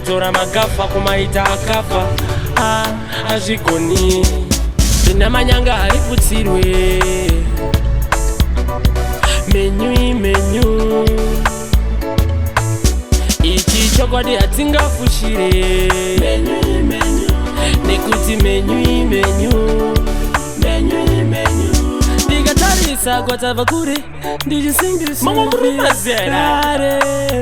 kutora magafa kumaita akafa azvikoni ina manyanga ari putsirwe menyu ichi chokwadi hatingafushire nekuti menyu ndikatarisa kwatabva kure ndichisingirisirare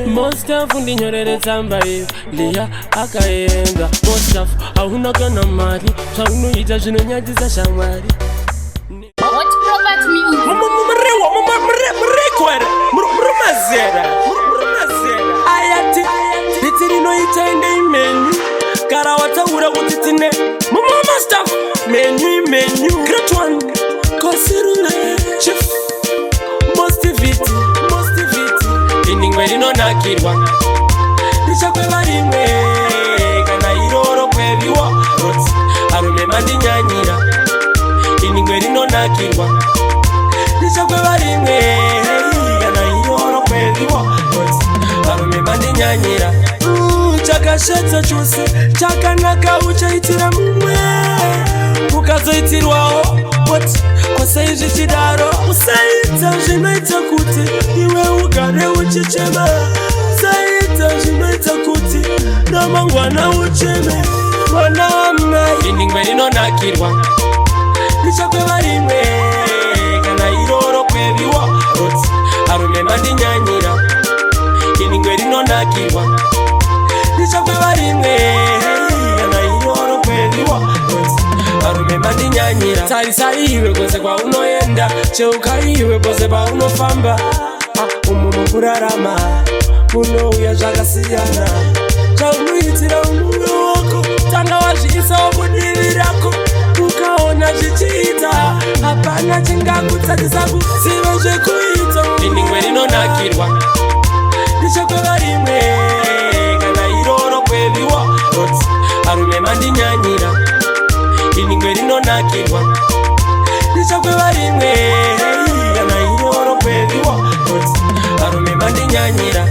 mostafu ndinyorere tsamba iyo liya akaenda mostafu hauna kana mari zvaunoita zvinonyadzisa shamwari ayati diti rinoita ende imenyu gara wataura kuti tine mumastafu menyu great one kosirula chef mostiviti indingwe rinonakirwa richakweva rimwe kana iroro kweviwa roti arume mandinyanyira indingwe rinonakirwa richakweva rimwe kana iroro kweviwa roti arume mandinyanyira chakashatsa chose chakanaka uchaitira mumwe ukazoitirwawo woti kwasaizvi chidaro usaita zvinoita kuti iwe ugare uchichema usaita zvinoita kuti ramangwana ucheme mwana wamai indingwe rinonakirwa richakweva rimwe kana iroro kweviwa roti arume mandinyanyira indingwe rinonakirwa richakweva rimwe kana iroro kweviwa roti arume mandinyanyira tarisa iwe kwose kwaunoenda cheuka iwe kwose paunofamba umu mukurarama munouya zvakasiyana zvaunoitira umwe wako tanga wazviisawo kudivi rako ukaona zvichiita hapana chingakutsakisa kuziva zvekuita indingwe rinonakirwa richakweva rimwe kana iroro kweviwa roti arume mandinyanyira indingwe rinonakirwa richakweva rimwe kana iroro kweviwa roti arume mandinyanyira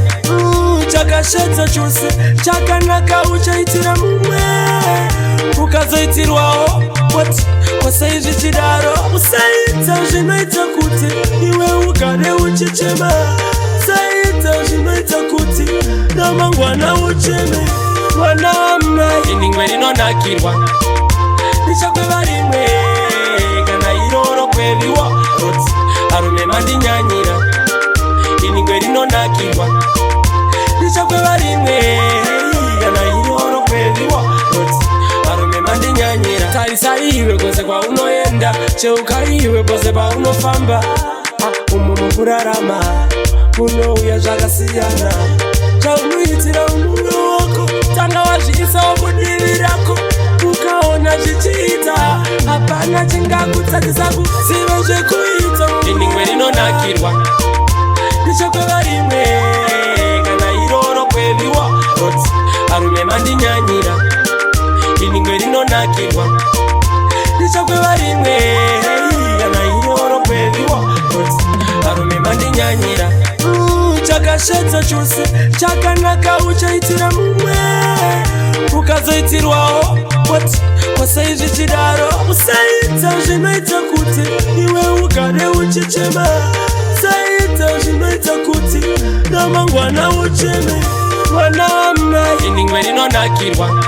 chakashatsa chose chakanaka uchaitira mumwe ukazoitirwawo woti kwasaizvi chidaro usaita zvinoita kuti iwe ugare uchichema usaita zvinoita kuti ramangwana ucheme mwana wamai indingwe rinonakirwa richakweva rimwe kana iroro kweviwa roti arume mandinyanyira indingwe rinonakirwa richakweva rimwe kana iroro kweviwa roti arume mandinyanyira tarisa iwe kwose kwaunoenda cheuka iwe kwose paunofamba umu mukurarama munouya zvakasiyana zvaunoitira umwe wako tanga wazviisawo kudivi rako ukaona zvichiita hapana chingakutsakisa kuziva zvekuita indingwe rinonakirwa richakweva rimwe kana iroro kweviwa roti arume mandinyanyira indingwe rinonakirwa richakweva rimwe kana iroro kweviwa roti arume mandinyanyira chakashatsa chose chakanaka uchaitira mumwe ukazoitirwawo woti kwasaizvi chidaro usaita zvinoita kuti iwe ugare uchichema usaita zvinoita kuti ramangwana ucheme mwana wamai indingwe rinonakirwa